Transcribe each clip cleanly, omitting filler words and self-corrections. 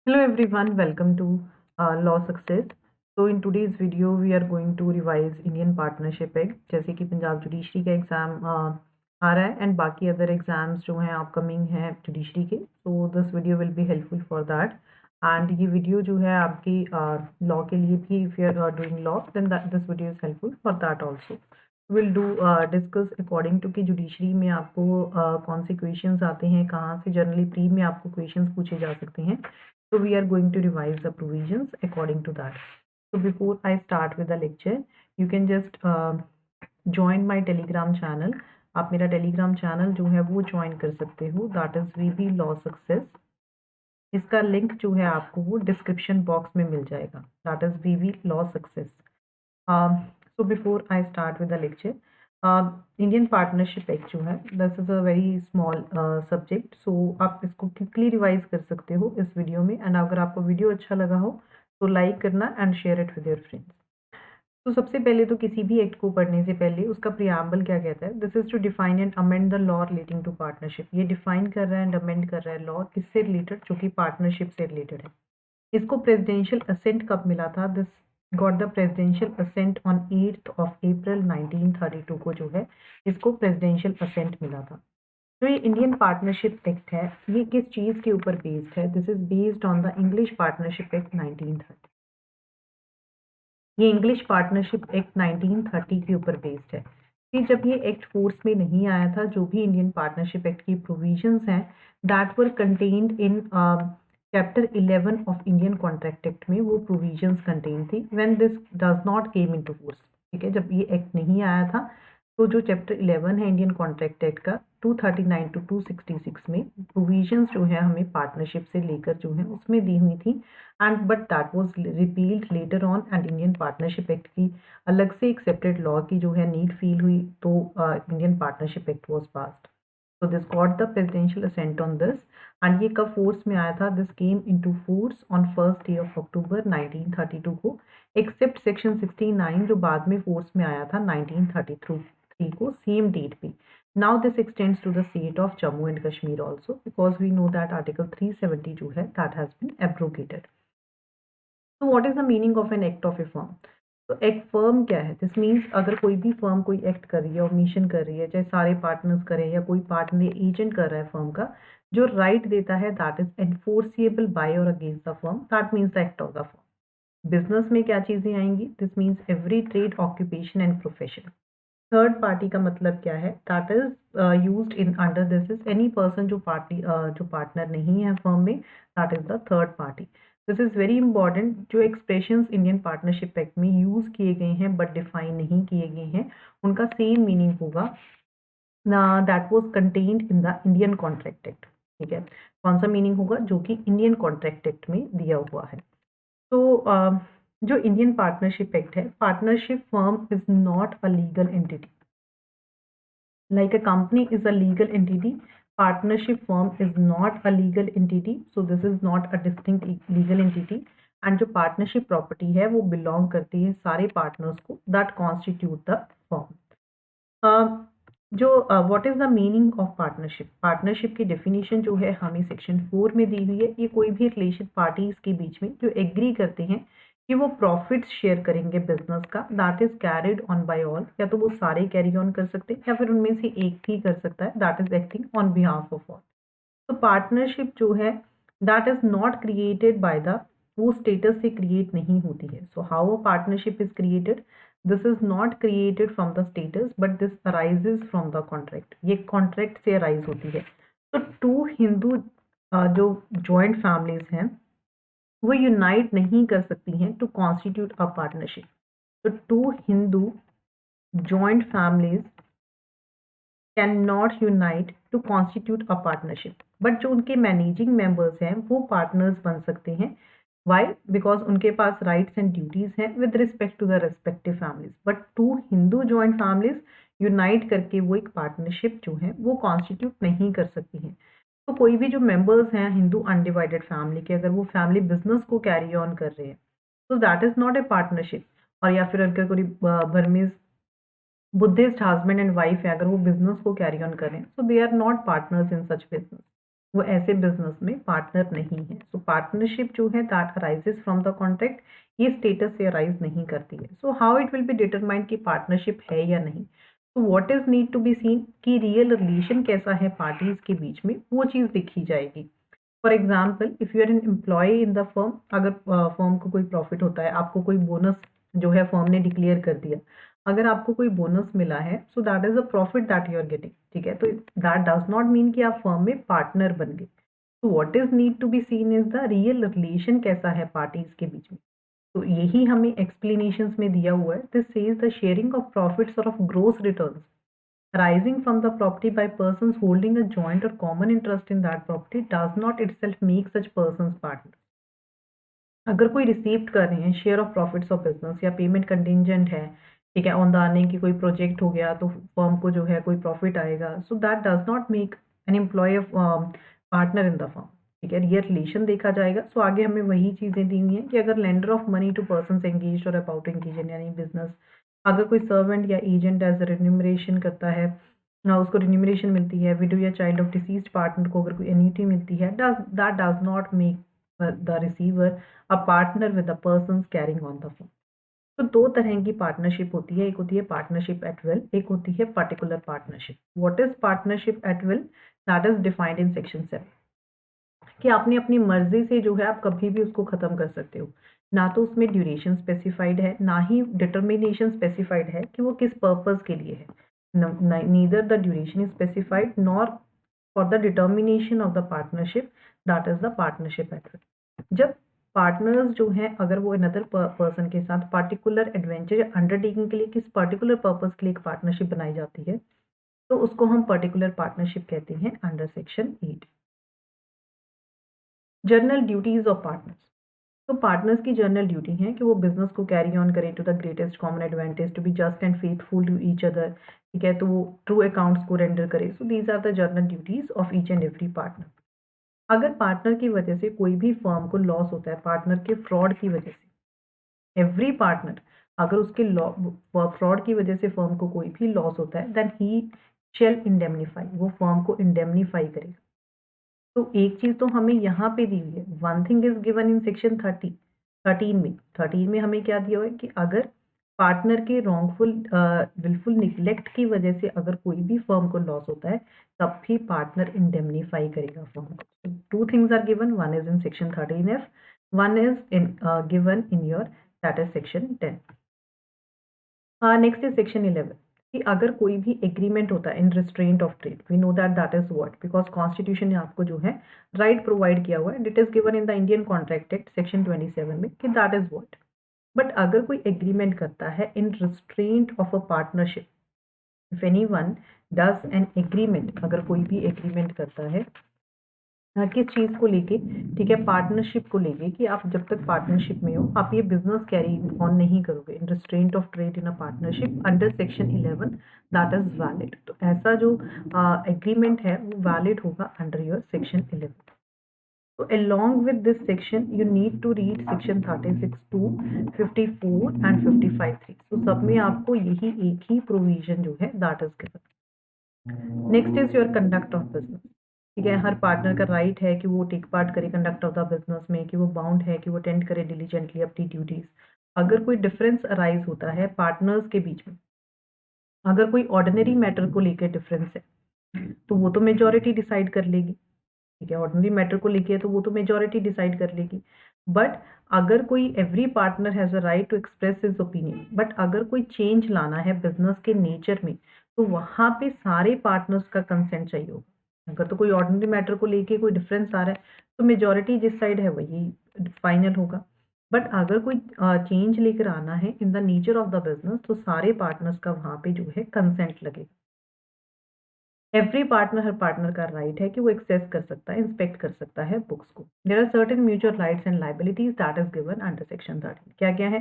Hello everyone, welcome to Law Success. So in today's video we are going to revise Indian Partnership Act जैसे कि Punjab judiciary का exam आ रहा है and बाकी other exams जो हैं अपकमिंग हैं जुडिशरी के, so this video will be helpful for that. And ये वीडियो जो है आपकी लॉ के लिए भी, if you are doing law then this video is helpful for that also. Will do discuss according to कि जुडिशरी में आपको कौन से क्वेश्चंस आते हैं, कहाँ से जनरली प्री में आपको क्वेश्चंस पूछे जा सकते हैं। So we are going to revise the provisions according to that. So before I start with the lecture, you can just join my Telegram channel. आप मेरा Telegram channel जो है वो join कर सकते हो, that is VB Law Success. इसका link जो है आपको वो डिस्क्रिप्शन बॉक्स में मिल जाएगा, that is VB Law Success. So before I start with the lecture, Indian partnership act जो है this is a very small subject, so आप इसको क्विकली रिवाइज कर सकते हो इस वीडियो में। एंड अगर आपको वीडियो अच्छा लगा हो तो लाइक करना and share it with your friends. तो सबसे पहले तो किसी भी एक्ट को पढ़ने से पहले उसका प्रियाम्बल क्या कहता है, this is to define and amend the law relating to partnership. ये डिफाइन कर रहा है एंड अमेंड कर रहा है लॉ किससे रिलेटेड, जो कि पार्टनरशिप से रिलेटेड है। इसको प्रेसिडेंशियल असेंट कब मिला था, this got the presidential assent on 8th of April 1932 को जो है इसको प्रेसिडेंशियल असेंट मिला था। तो ये इंडियन पार्टनरशिप एक्ट है, ये किस चीज़ के ऊपर बेस्ड है, this is based on the English partnership act 1930। ये इंग्लिश पार्टनरशिप एक्ट 1930 के ऊपर बेस्ड है कि जब ये एक्ट फोर्स में नहीं आया था, जो भी इंडियन पार्टनरशिप एक्ट की प्रोविजंस हैं that were contained in chapter 11 of Indian contract act में वो प्रोविजंस कंटेन थी when this does not came into force. ठीक है, जब ये एक्ट नहीं आया था तो जो चैप्टर 11 है इंडियन कॉन्ट्रैक्ट एक्ट का 239 to 266 में प्रोविजंस जो है हमें पार्टनरशिप से लेकर जो है उसमें दी हुई थी। And but that was repealed later on and Indian partnership act की अलग से एक सेपरेट लॉ की जो है नीड फील हुई, तो Indian partnership act was passed. So this got the presidential assent on this, and ये कब फोर्स में आया था, this came into force on 1st day of October 1932 को, एक्सेप्ट सेक्शन 69 जो बाद में फोर्स में आया था 1933 को सेम डेट पे। Now this extends to the state of Jammu and Kashmir also, because we know that article 370 जो है दैट हैज बीन एब्रोगेटेड। तो what is the meaning of an act of a firm? तो एक फर्म क्या है, this means अगर कोई भी फर्म कोई एक्ट कर रही है और मिशन कर रही है, चाहे सारे पार्टनर्स करें या कोई पार्टनर एजेंट कर रहा है फर्म का, जो राइट देता है दैट इज एनफोर्सिएबल बाय और against the firm, that means the act of the firm. Business में क्या चीजें आएंगी, this means every trade occupation and profession. Third party का मतलब क्या है, that is used in under this is any person जो पार्टनर नहीं है फर्म में, that is the third party. This is very important, जो एक्सप्रेशंस इंडियन पार्टनरशिप एक्ट में यूज किए गए हैं बट डिफाइन नहीं किए गए हैं, उनका सेम मीनिंग होगा that was contained in the Indian contract act. ठीक है, कौन सा मीनिंग होगा, जो कि इंडियन कॉन्ट्रैक्ट एक्ट में दिया हुआ है। तो जो इंडियन पार्टनरशिप एक्ट है, partnership firm is not a legal entity, like a company is a legal entity, partnership firm is not a legal entity, so this is not a distinct legal entity। and जो partnership property है वो belong करती है सारे partners को that constitute the firm। जो what is the meaning of partnership, partnership की definition जो है हमें सेक्शन 4 में दी हुई है। ये कोई भी रिलेशन पार्टीज के बीच में जो एग्री करते हैं कि वो प्रॉफिट्स शेयर करेंगे बिजनेस का, that is carried on by all, या तो वो सारे कैरी ऑन कर सकते हैं या फिर उनमें से एक ही कर सकता है, that is acting on behalf of all. तो पार्टनरशिप जो है that is not created by the, वो स्टेटस से क्रिएट नहीं होती है। So how a partnership is created, this is not created from the status but this arises from the contract, ये contract से अराइज होती है। तो टू हिंदू जो जॉइंट फैमिलीज हैं वो यूनाइट नहीं कर सकती हैं टू कॉन्स्टिट्यूट अ पार्टनरशिप। तो two Hindu joint families can not unite to constitute a partnership, but जो उनके मैनेजिंग मेंबर्स हैं वो पार्टनर्स बन सकते हैं। वाई, बिकॉज उनके पास राइट्स एंड ड्यूटीज हैं with respect to the respective families, but two Hindu joint families unite करके वो एक पार्टनरशिप जो है वो कॉन्स्टिट्यूट नहीं कर सकती हैं। तो कोई भी जो मेंबर्स हैं हिंदू अनडिवाइडेड फैमिली के, अगर वो फैमिली बिजनेस को कैरी ऑन कर रहे हैं तो that is not a partnership. और या फिर अगर कोई Burmese Buddhist husband and wife है, अगर वो बिजनेस को कैरी ऑन करें, so they are not partners in such business. वो ऐसे बिजनेस में पार्टनर नहीं है। सो पार्टनरशिप जो है that arises from the contract, ये स्टेटस से अराइज नहीं करती है। So how it will be determined कि पार्टनरशिप है या नहीं। तो what is need to be seen कि रियल रिलेशन कैसा है पार्टीज के बीच में, वो चीज़ देखी जाएगी। For example if you are an employ in the firm, अगर फर्म को कोई प्रॉफिट होता है, आपको कोई बोनस जो है फर्म ने डिक्लेयर कर दिया, अगर आपको कोई बोनस मिला है, so that is a profit that you are getting, ठीक है। तो दैट डज नॉट मीन कि आप फर्म में पार्टनर बन गए। तो what is need to be seen is the real relation कैसा है पार्टीज के बीच में। तो यही हमें एक्सप्लेनेशंस में दिया हुआ है। This says the sharing of profits और of gross returns arising from the property by persons holding a joint or common interest in that property does not itself make such persons partners। अगर कोई received कर रहे हैं share of profits of business या payment contingent है, ठीक है, on the earning की कोई प्रोजेक्ट हो गया तो फर्म को जो है कोई प्रॉफिट आएगा, so that does not make an employ partner in the firm, ठीक है। ये रिलेशन देखा जाएगा। सो आगे हमें वही चीज़ें दी हुई हैं कि अगर lender of money to person engage or about engage in यानी बिजनेस, अगर कोई सर्वेंट या एजेंट एज रेन्यूमरेशन करता है ना, उसको रिन्यूमरेशन मिलती है, विडो या चाइल्ड ऑफ डिसीज्ड पार्टनर को अगर कोई एन्यूटी मिलती है, that does not make the receiver a partner with the persons carrying on the firm. तो दो तरह की पार्टनरशिप होती है, एक होती है पार्टनरशिप एट विल, एक होती है particular partnership. What is partnership at will? That is defined in section 7 कि आपने अपनी मर्जी से जो है आप कभी भी उसको खत्म कर सकते हो। ना तो उसमें ड्यूरेशन स्पेसिफाइड है, ना ही डिटर्मिनेशन स्पेसिफाइड है कि वो किस पर्पस के लिए है। Neither the duration is specified nor for the determination of the partnership, that is the partnership at will. जब पार्टनर्स जो हैं अगर वो अनदर पर्सन के साथ पार्टिकुलर एडवेंचर या अंडरटेकिंग के लिए किस पर्टिकुलर पर्पस के लिए एक पार्टनरशिप बनाई जाती है, तो उसको हम पर्टिकुलर पार्टनरशिप कहते हैं under section 8। General duties of partners. तो पार्टनर्स की जर्नल ड्यूटी है कि वो बिजनेस को कैरी ऑन करें to the greatest common advantage, to be just and faithful to each other, ठीक है। तो वो ट्रू अकाउंट्स को रेंडर करे। So these are the general duties of each and every partner. अगर पार्टनर की वजह से कोई भी फर्म को लॉस होता है, पार्टनर के फ्रॉड की वजह से, एवरी पार्टनर अगर उसके फ्रॉड की वजह से फर्म को कोई भी लॉस होता है, देन ही शेल इंडेमनीफाई, वो फर्म को इंडेमनीफाई करेगा। तो एक चीज तो हमें यहाँ पे दी हुई है, one thing is given in section 13 में हमें क्या दिया हुआ है कि अगर पार्टनर के रॉन्गफुल विलफुल निग्लेक्ट की वजह से अगर कोई भी फर्म को लॉस होता है, तब भी पार्टनर इंडेमनीफाई करेगा फर्म को। Two things are given, one is in section 13F, one is in given in your that is section 10। Next is section 11 कि अगर कोई भी एग्रीमेंट होता है in restraint of trade, we know that that is what, because constitution ने आपको जो है राइट प्रोवाइड किया हुआ है, it is given in the Indian contract act section 27 में कि दैट इज व्हाट। बट अगर कोई एग्रीमेंट करता है in restraint of a partnership, if anyone does an agreement, अगर कोई भी एग्रीमेंट करता है किस चीज़ को लेके, ठीक है, पार्टनरशिप को लेके कि आप जब तक पार्टनरशिप में हो आप ये बिजनेस कैरी ऑन नहीं करोगे in restraint of trade in a partnership under section 11, that is valid. तो ऐसा जो एग्रीमेंट है वो वैलिड होगा अंडर योर सेक्शन 11। तो along with this section you need to read section 36 to 54 and 55(3). so सब में आपको यही एक ही प्रोविजन जो है that is given। Next is your conduct of business, ठीक है। हर पार्टनर का राइट है कि वो टेक पार्ट करे कंडक्ट ऑफ द बिजनेस में, कि वो बाउंड है कि वो अटेंड करे डिलीजेंटली अपनी ड्यूटीज। अगर कोई डिफरेंस अराइज होता है पार्टनर्स के बीच में, अगर कोई ऑर्डिनरी मैटर को लेकर डिफरेंस है, तो वो तो मेजॉरिटी डिसाइड कर लेगी, ठीक है। ऑर्डिनरी मैटर को लेके तो वो तो मेजॉरिटी डिसाइड कर लेगी। बट अगर कोई every partner has a right to express his opinion, but अगर कोई चेंज लाना है बिजनेस के नेचर में, तो वहां पे सारे पार्टनर्स का कंसेंट चाहिए होगा। अगर तो कोई ऑर्डिनरी मैटर को लेके कोई डिफरेंस आ रहा है, तो मेजॉरिटी जिस साइड है वही फाइनल होगा। बट अगर कोई चेंज लेकर आना है in the nature of the business, तो सारे पार्टनर्स का वहां पे जो है कंसेंट लगेगा। एवरी पार्टनर, हर पार्टनर का राइट है कि वो एक्सेस कर सकता है, इंस्पेक्ट कर सकता है बुक्स को। There are certain mutual rights and liabilities that is given under section 13। क्या क्या है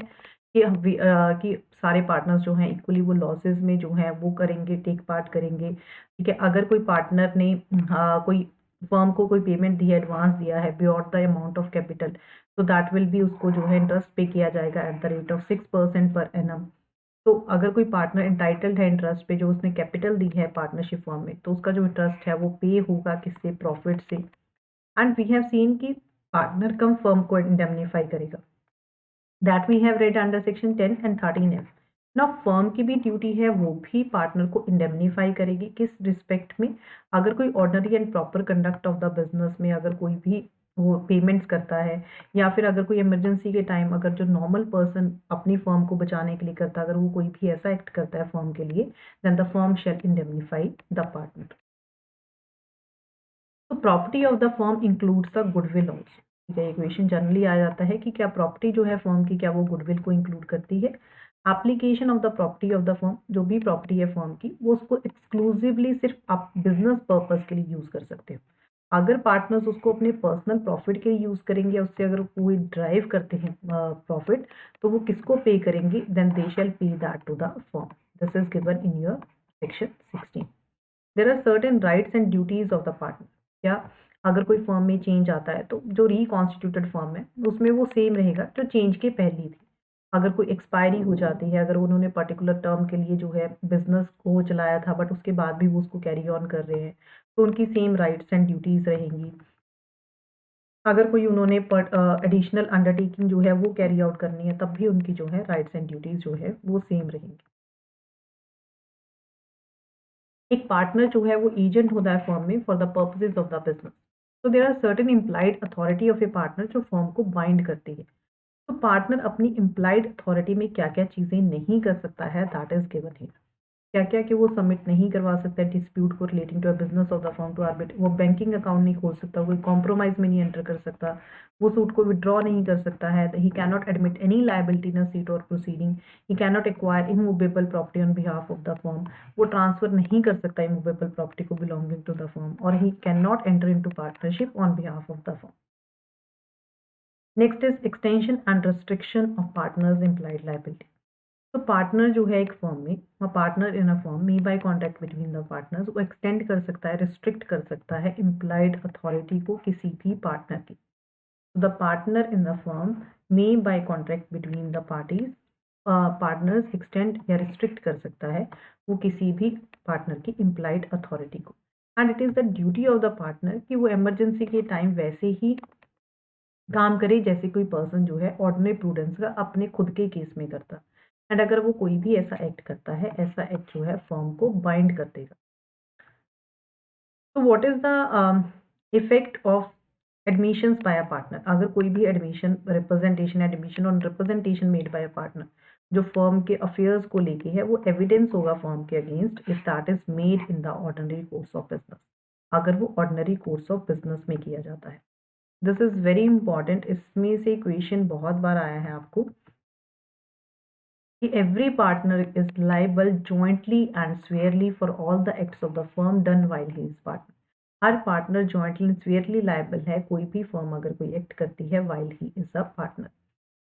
कि सारे पार्टनर्स जो हैं इक्वली वो लॉसेस में जो है वो करेंगे, टेक पार्ट करेंगे, ठीक है। अगर कोई पार्टनर ने कोई फर्म को कोई पेमेंट दी है, एडवांस दिया है beyond the amount of capital, तो दैट विल बी उसको जो है इंटरेस्ट पे किया जाएगा at the rate of 6% per annum. तो अगर कोई पार्टनर एंटाइटल्ड है इंटरेस्ट पे, जो उसने कैपिटल दी है पार्टनरशिप फॉर्म में, तो उसका जो इंटरेस्ट है वो पे होगा किससे, प्रॉफिट से। एंड वी हैव सीन कि पार्टनर कम फर्म को इंडेमनीफाई करेगा, that we have read under section 10 and 13F। ना फर्म की भी ड्यूटी है, वो भी पार्टनर को इंडेमनीफाई करेगी। किस रिस्पेक्ट में? अगर कोई ordinary and proper conduct of the business में अगर कोई भी वो पेमेंट्स करता है, या फिर अगर कोई इमरजेंसी के टाइम अगर जो नॉर्मल पर्सन अपनी फर्म को बचाने के लिए करता है, अगर वो कोई भी ऐसा एक्ट करता है फर्म के लिए, then the firm shall indemnify the partner. तो property of the firm includes the goodwill also. ठीक है, इक्वेशन जनरली आ जाता है कि क्या प्रॉपर्टी जो है फर्म की, क्या वो गुडविल को इंक्लूड करती है। Application of the property of the firm, जो भी प्रॉपर्टी है फर्म की, वो उसको एक्सक्लूसिवली सिर्फ आप बिजनेस पर्पज के लिए यूज कर सकते हो। अगर पार्टनर्स उसको अपने पर्सनल प्रॉफिट के लिए यूज करेंगे, उससे अगर कोई ड्राइव करते हैं प्रॉफिट, तो वो किसको पे करेंगे? Then they shall pay that to the firm. This is given in your section 16। There are certain rights and duties of the partner. क्या? अगर कोई फर्म में चेंज आता है, तो जो रिकॉन्स्टिट्यूटेड फर्म है उसमें वो सेम रहेगा जो चेंज के पहले थी। अगर कोई एक्सपायरी हो जाती है, अगर उन्होंने पर्टिकुलर टर्म के लिए जो है बिजनेस को चलाया था, बट उसके बाद भी वो उसको कैरी ऑन कर रहे हैं, तो उनकी सेम राइट्स एंड ड्यूटीज रहेंगी। अगर कोई उन्होंने एडिशनल अंडरटेकिंग जो है वो कैरी आउट करनी है, तब भी उनकी जो है राइट्स एंड ड्यूटीज जो है वो सेम रहेंगी। एक पार्टनर जो है वो एजेंट होता है फर्म में for the purposes of the business. तो there are certain implied authority of a partner जो फर्म को बाइंड करती है। तो पार्टनर अपनी इम्प्लाइड अथॉरिटी में क्या क्या चीज़ें नहीं कर सकता है, दैट इज गिवन हियर। क्या क्या कि वो सबमिट नहीं करवा सकता है डिस्प्यूट को relating to a business of the firm to arbitrate. वो बैंकिंग अकाउंट नहीं खोल सकता, कोई कॉम्प्रोमाइज में नहीं एंटर कर सकता, वो सूट को विड्रॉ नहीं कर सकता है। He can not admit any liability in suit और proceeding. He can not acquire immovable property on behalf of the firm. वो ट्रांसफर नहीं कर सकता इमूवेबल प्रॉपर्टी को बिलोंगिंग टू द फर्म, और he can not enter into partnership on behalf of the firm. Next is extension and restriction of partners implied liability. तो partner जो है एक फर्म में, partner in a firm may by contract between the partners, वो extend कर सकता है, restrict कर सकता है इम्प्लाइड अथॉरिटी को किसी भी पार्टनर की। The partner in the firm may by contract between the parties, partners extend या रिस्ट्रिक्ट कर सकता है वो किसी भी पार्टनर की इम्प्लाइड अथॉरिटी को। And it is the duty of the partner कि वो इमरजेंसी के टाइम वैसे ही काम करे जैसे कोई पर्सन जो है ऑर्डिनरी प्रूडेंस का अपने खुद के केस में करता। एंड अगर वो कोई भी ऐसा एक्ट करता है, ऐसा एक्ट जो है फर्म को बाइंड कर देगा। तो what is the effect of admissions by a partner? अगर कोई भी एडमिशन, रिप्रेजेंटेशन, एडमिशन और representation made by a partner जो फर्म के अफेयर्स को लेके है, वो एविडेंस होगा फर्म के against if that is made in the ordinary course of business. अगर वो ऑर्डिनरी कोर्स ऑफ बिजनेस में किया जाता है, दिस इज वेरी इंपॉर्टेंट। इसमें से क्वेश्चन बहुत बार आया है आपको कि every partner is liable jointly and severally for all the acts of the firm done while he is partner. हर partner jointly and severally liable है कोई भी फर्म अगर कोई एक्ट करती है while he is a partner.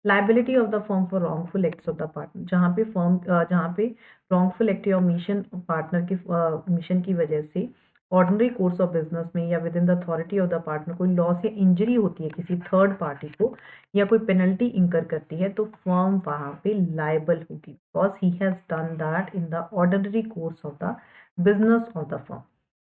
Liability of the firm for wrongful acts of the partner, जहाँ पे रॉन्गफुल एक्ट या मिशन पार्टनर के मिशन की वजह से ऑर्डिनरी कोर्स ऑफ बिजनेस में या with in the authority of the partner कोई लॉस या इंजरी होती है किसी थर्ड पार्टी को, या कोई पेनल्टी इंकर करती है, तो फर्म वहाँ पे लाइबल होगी because he has done that in the ordinary course of the business of the firm.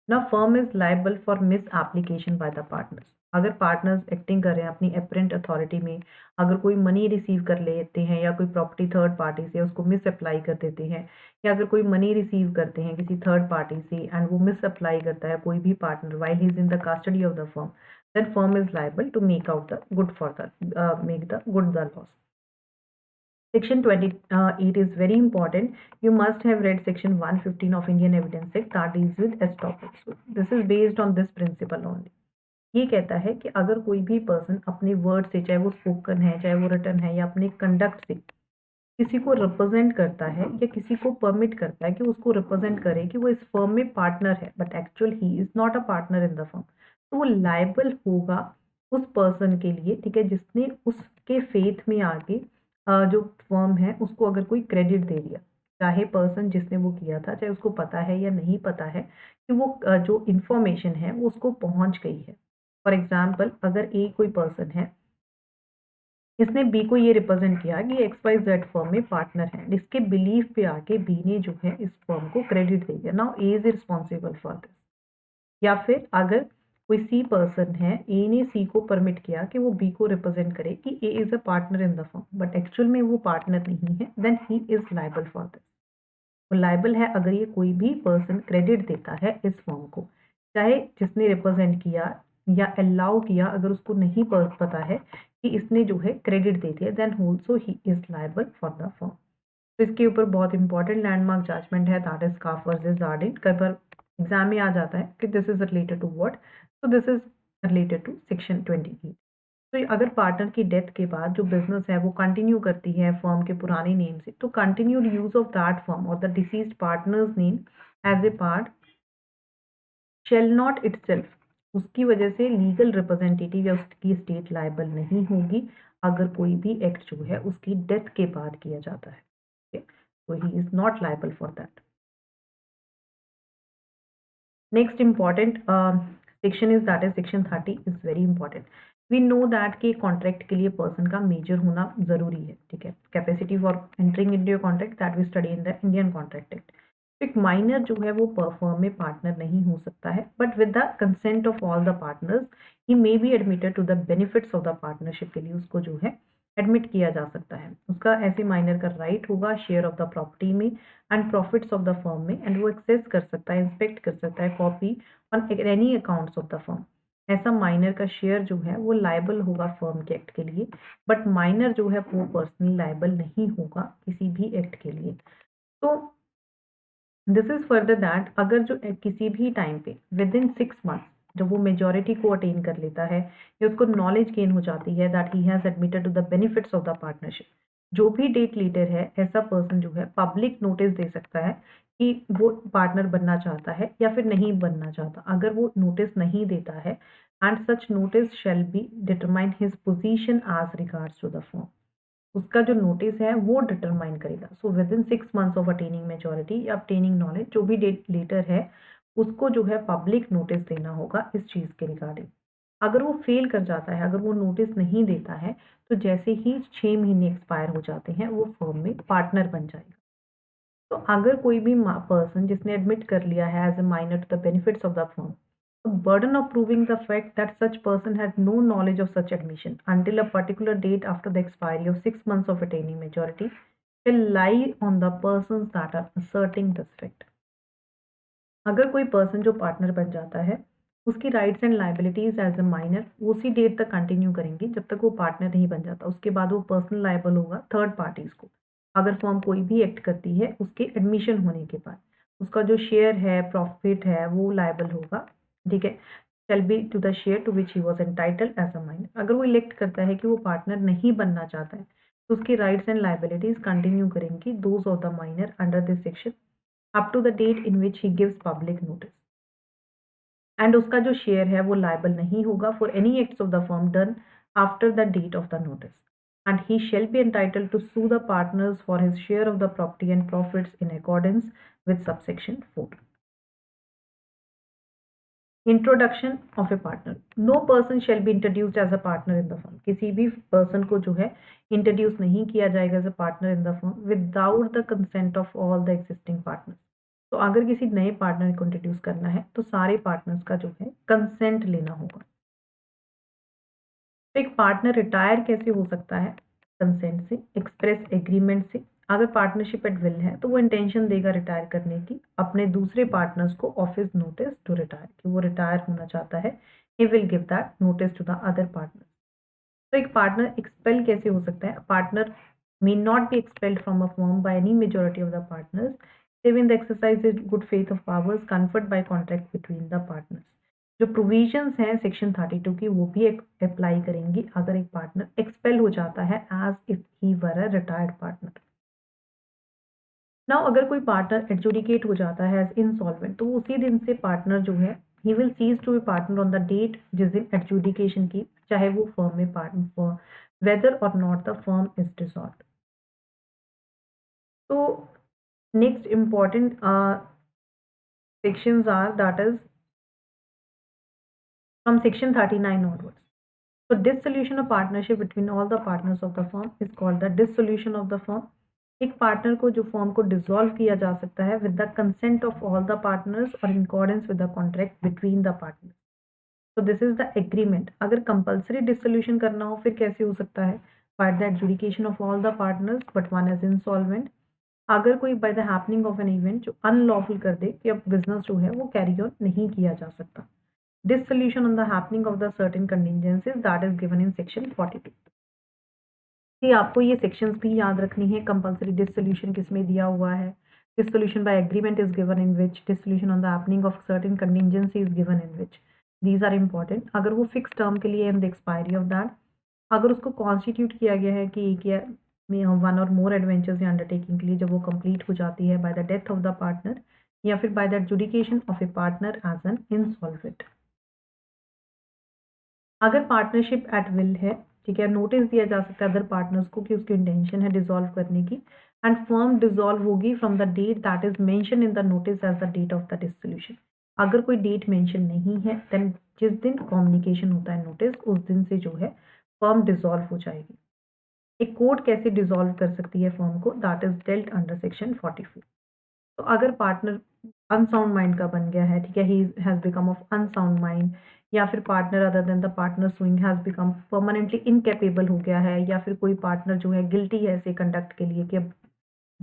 ना firm is liable for misapplication by the partners. अगर पार्टनर्स एक्टिंग कर रहे हैं अपनी एपरेंट अथॉरिटी में, अगर कोई मनी रिसीव कर लेते हैं या कोई प्रॉपर्टी थर्ड पार्टी से उसको मिस अप्लाई कर देते हैं, या अगर कोई मनी रिसीव करते हैं किसी थर्ड पार्टी से एंड वो मिस अप्लाई करता है कोई भी partner while he is in the custody of the firm, then firm is liable to make out the good for the make the good the loss. Section 28 is very important. You must have read section 115 of Indian Evidence Act that deals with estoppel. So this is based on this principle only. ये कहता है कि अगर कोई भी person अपने word से, चाहे वो स्पोकन है चाहे वो रिटन है, या अपने कंडक्ट से किसी को रिप्रेजेंट करता है या किसी को परमिट करता है कि उसको रिप्रेजेंट करे कि वो इस फर्म में पार्टनर है, but actual he is not a partner in the firm, तो वो लाइबल होगा उस पर्सन के लिए, ठीक है, जिसने उसके फेथ में आके जो फर्म है उसको अगर कोई क्रेडिट दे दिया, चाहे पर्सन जिसने वो किया था चाहे उसको पता है या नहीं पता है कि वो जो इंफॉर्मेशन है वो उसको पहुंच गई है। फॉर एग्जाम्पल, अगर ए कोई पर्सन है, इसने बी को ये रिप्रेजेंट किया कि एक्स वाई जेड फर्म में पार्टनर है, इसके बिलीफ पे आके बी ने जो है इस फर्म को क्रेडिट दे दिया, now A is responsible for this. या फिर अगर कोई सी पर्सन है, ए ने सी को परमिट किया कि वो बी को रिप्रेजेंट करे कि A is a partner in the firm, but actual में वो पार्टनर नहीं है, then he is liable for this. वो लायबल है अगर ये कोई भी पर्सन क्रेडिट देता है इस फर्म को, चाहे जिसने रिप्रेजेंट किया या अलाउ किया, अगर उसको नहीं पता है कि इसने जो है क्रेडिट दे दिया, then also he is liable for the firm. तो इसके ऊपर बहुत इंपॉर्टेंट लैंडमार्क जजमेंट है, that is Scarf versus Jardine. कई बार एग्जाम में आ जाता है कि this is related to what, तो this is related to section 28। तो अगर पार्टनर की डेथ के बाद जो बिजनेस है वो कंटिन्यू करती है फर्म के पुराने नेम से, तो continued use of that firm और the deceased partners name as a part shall not itself, उसकी वजह से लीगल रिप्रेजेंटेटिव या उसकी स्टेट लायबल नहीं होगी अगर कोई भी एक्ट जो है उसकी डेथ के बाद किया जाता है। So he is not liable for that. Next important section is that is section 30 is very important. We know that कि contract के लिए person का major होना जरूरी है, ठीक है। Capacity for entering into a contract that we study in the Indian Contract Act. तो एक minor जो है वो firm में partner नहीं हो सकता है, but with the consent of all the partners he may be admitted to the benefits of the partnership के लिए उसको जो है एडमिट किया जा सकता है। उसका ऐसे माइनर का राइट होगा शेयर ऑफ द प्रॉपर्टी में and profits of the firm में, एंड वो एक्सेस कर सकता है, इंस्पेक्ट कर सकता है copy on any accounts of the firm. ऐसा माइनर का शेयर जो है वो लायबल होगा फर्म के एक्ट के लिए, बट माइनर जो है वो पर्सनली लायबल नहीं होगा किसी भी एक्ट के लिए। तो दिस इज फर्दर दैट अगर जो किसी भी टाइम पे विद इन 6 मंथ्स जब वो मेजोरिटी को अटेन कर लेता है या उसको नॉलेज गेन हो जाती है that he has admitted to the benefits of the partnership, जो भी डेट लीडर है ऐसा पर्सन जो है पब्लिक नोटिस दे सकता है कि वो पार्टनर बनना चाहता है या फिर नहीं बनना चाहता। अगर वो नोटिस नहीं देता है and such notice shall be determine his position as regards to the firm, उसका जो नोटिस है वो डिटरमाइन करेगा। So within 6 months of attaining majority या अटेनिंग नॉलेज, जो भी डेट लेटर है उसको जो है पब्लिक नोटिस देना होगा इस चीज़ के रिगार्डिंग। अगर वो फेल कर जाता है, अगर वो नोटिस नहीं देता है, तो जैसे ही 6 महीने एक्सपायर हो जाते हैं वो फर्म में पार्टनर बन जाएगा। तो अगर कोई भी पर्सन जिसने एडमिट कर लिया है as a minor to the benefits of the firm, the burden of proving the fact that such person had no knowledge of such admission until a particular date after the expiry of 6 months of attaining majority will lie on the persons that are asserting this fact. अगर कोई person जो partner बन जाता है उसकी rights and liabilities as a minor उसी date तक continue करेंगी जब तक वो पार्टनर नहीं बन जाता। उसके बाद वो पर्सनल लाइबल होगा थर्ड पार्टीज को। अगर फर्म कोई भी एक्ट करती है उसके एडमिशन होने के बाद उसका जो शेयर है, प्रॉफिट है, वो लाइबल होगा, ठीक है, shall be to the share to which he was entitled as a minor। अगर वो इलेक्ट करता है कि वो पार्टनर नहीं बनना चाहता है तो उसकी राइट्स एंड लाइबिलिटीज कंटिन्यू करेंगी those of the minor under this section up to the date in which he gives public notice, and उसका जो शेयर है वो लायबल नहीं होगा for any acts of the firm done after the date of the notice, and he shall be entitled to sue the partners for his share of the property and profits in accordance with subsection 4. Introduction of a partner, no person shall be introduced as a partner in the firm, किसी भी person को जो है introduce नहीं किया जाएगा as a partner in the firm without the consent of all the existing partners. तो अगर किसी नए पार्टनर को इंट्रोड्यूस करना है तो सारे पार्टनर्स का जो है कंसेंट लेना होगा। तो एक पार्टनर रिटायर कैसे हो सकता है? कंसेंट से, एक्सप्रेस एग्रीमेंट से। अगर पार्टनरशिप एट विल है तो वो इंटेंशन देगा रिटायर करने की अपने दूसरे पार्टनर्स को ऑफिस नोटिस टू रिटायर कि वो रिटायर होना चाहता है, he will give that notice to the other partner. तो एक पार्टनर एक्सपेल कैसे हो सकता है? Partner may not be expelled from a firm by any majority of the partners save in the exercise of good faith of powers conferred by contract between the partners। जो provisions हैं section 32 की वो भी apply करेंगी अगर एक partner expel हो जाता है as if he were a retired partner. Now अगर कोई पार्टनर एडजुडिकेट हो जाता है एज इंसॉल्वेंट तो उसी दिन से पार्टनर जो है he will cease to be partner on the date जिस दिन एडजुडिकेशन की, चाहे वो फर्म में partner whether or not the firm is dissolved. तो next important sections are that is from section 39 onwards. So dissolution of partnership between all the partners of the firm is called the dissolution of the firm। एक partner को जो firm को dissolve किया जा सकता है with the consent of all the partners और in accordance with the contract between the partners. तो दिस इज द एग्रीमेंट। अगर कंपल्सरी डिसोल्यूशन करना हो फिर कैसे हो सकता है? By the adjudication of all the partners but one is insolvent. अगर कोई by the happening of an event जो अनलॉफुल कर दे कि अब बिजनेस जो है वो कैरी ऑन नहीं किया जा सकता। Dissolution on the happening of the certain contingencies that is given in section 42। कि आपको ये सेक्शंस भी याद रखनी है। कंपल्सरी डिसोल्यूशन किसमें दिया हुआ है? Dissolution by agreement is given in which, dissolution on the happening of certain contingency is given in which. These are important. अगर वो फिक्स टर्म के लिए and the expiry of that, अगर उसको कॉन्स्टिट्यूट किया गया है कि एक या वन और मोर एडवेंचर्स या अंडरटेकिंग के लिए, जब वो कंप्लीट हो जाती है by the death of the partner या फिर by the adjudication of a partner as an insolvent. अगर पार्टनरशिप एट विल है, ठीक है, नोटिस दिया जा सकता है अदर पार्टनर्स को कि उसकी इंटेंशन है डिसॉल्व करने की, एंड फर्म डिसॉल्व होगी from the date that is mention in the notice as the date of the dissolution. अगर कोई डेट मेंशन नहीं है देन जिस दिन कम्युनिकेशन होता है नोटिस उस दिन से जो है फर्म डिसॉल्व हो जाएगी। एक कोर्ट कैसे डिसॉल्व कर सकती है फर्म को? That is dealt under section 44। तो अगर पार्टनर अनसाउंड माइंड का बन गया है, ठीक है, he has become of unsound mind, या फिर partner other than the partner sewing has become permanently incapable हो गया है, या फिर कोई पार्टनर जो है गिल्टी है ऐसे कंडक्ट के लिए कि अब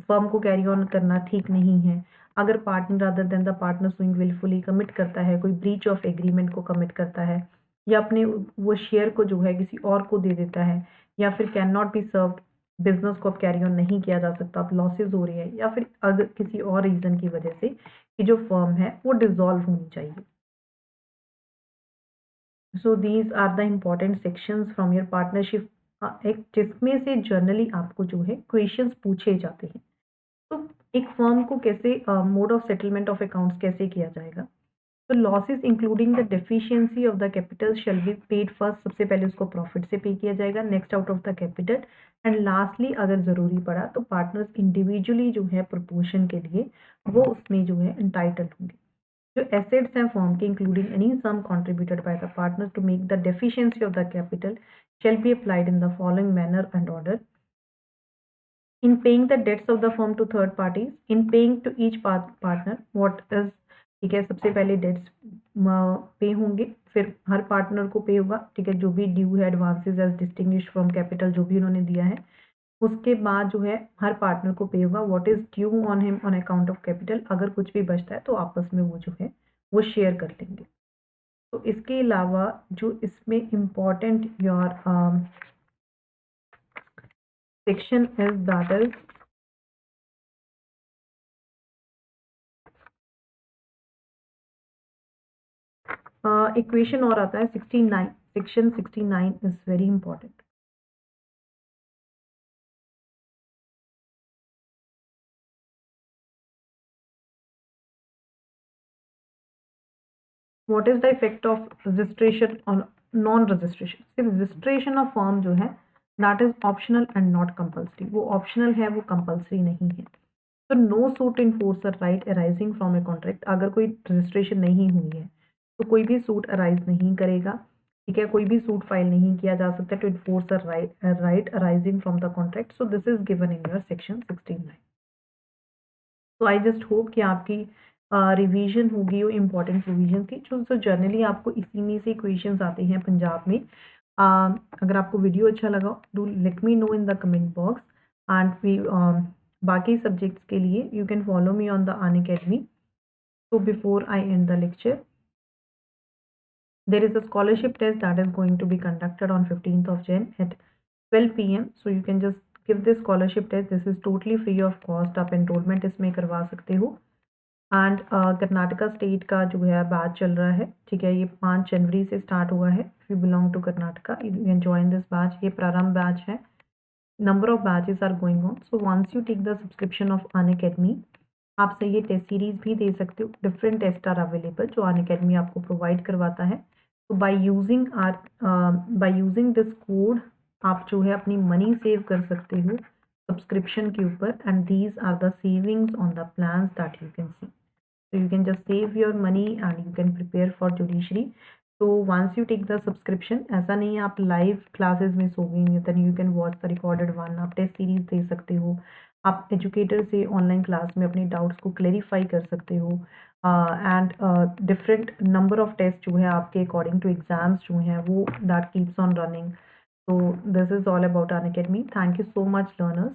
फर्म को कैरी ऑन करना ठीक नहीं है। अगर partner other than the partner sewing wilfully commit करता है, कोई ब्रीच ऑफ एग्रीमेंट को कमिट करता है, या अपने वो शेयर को जो है किसी और को दे देता है, या फिर can not be served, business को अब कैरी ऑन नहीं किया जा सकता, अब लॉसेज हो रही है, या फिर अगर किसी और रीजन की वजह से कि जो फर्म है वो डिसॉल्व होनी चाहिए। So these are the important sections from your partnership act, जिसमें से जर्नली आपको जो है क्वेश्चंस पूछे जाते हैं। तो एक फर्म को कैसे mode of settlement of accounts कैसे किया जाएगा? तो losses including the deficiency of the capital shall be paid first. सबसे पहले उसको प्रॉफिट से पे किया जाएगा, next out of the capital, and lastly अगर ज़रूरी पड़ा तो पार्टनर्स इंडिविजुअली जो है प्रपोर्शन के लिए वो उसमें जो है एंटाइटल होंगे। जो एसेट्स हैं फर्म के including any sum contributed by the partner to make the deficiency of the capital shall be applied in the following manner and order: in paying the debts of the firm to third parties, in paying to each partner what is, ठीक है, सबसे पहले dates पे होंगे, फिर हर partner को पे होगा, ठीक है, जो भी ड्यू है advances as distinguished from capital जो भी उन्होंने दिया है, उसके बाद जो है हर पार्टनर को पे होगा what is due on him on account of capital. अगर कुछ भी बचता है तो आपस में वो जो है वो शेयर कर लेंगे। तो इसके अलावा जो इसमें important your section is that is equation और आता है 69। Section 69 is very important. What is the effect of registration on non registration? सिर्फ रजिस्ट्रेशन ऑफ फॉर्म जो है that is optional and not compulsory. वो ऑप्शनल है, वो कंपल्सरी नहीं है। तो no suit enforce right arising from a contract. अगर कोई रजिस्ट्रेशन नहीं हुई है तो कोई भी सूट अराइज नहीं करेगा, ठीक है, कोई भी सूट फाइल नहीं किया जा सकता to enforce a right arising from the contract. So this is given in your section 69। तो आई जस्ट होप कि आपकी रिवीजन होगी वो इम्पॉर्टेंट प्रोविजन की जो जनरली आपको इसी में से क्वेश्चंस आते हैं पंजाब में। अगर आपको वीडियो अच्छा लगा do let me know in the comment box, and we बाकी सब्जेक्ट्स के लिए you can follow me on the Unacademy. So before I end the lecture, there is a scholarship test that is going to be conducted on 15th of Jan at 12 PM. So you can just give this scholarship test. This is totally free of cost. आप enrollment इसमें करवा सकते हो। And Karnataka state का जो है batch चल रहा है, ठीक है, ये 5 जनवरी से स्टार्ट हुआ है। If you belong to Karnataka you can join this batch. ये प्रारंभ बैच है। Number of batches are going on. So once you take the subscription of Unacademy, आप सही ये टेस्ट सीरीज भी दे सकते हो। डिफरेंट टेस्ट आर अवेलेबल जो अनअकैडमी आपको प्रोवाइड करवाता है। तो बाय यूजिंग दिस कोड आप जो है अपनी मनी सेव कर सकते हो सब्सक्रिप्शन के ऊपर, and these are the savings on the plans that you can see. So you can just save your money and you can prepare for judiciary. So once you take the subscription, ऐसा नहीं है आप live classes में सोगे, then you can watch the recorded one. आप test series दे सकते हो, आप educator से ऑनलाइन क्लास में अपने डाउट्स को क्लेरिफाई कर सकते हो and different number of test जो है आपके अकॉर्डिंग टू एग्जाम्स जो हैं वो that keeps on running. So this is all about Unacademy. Thank you so much, learners.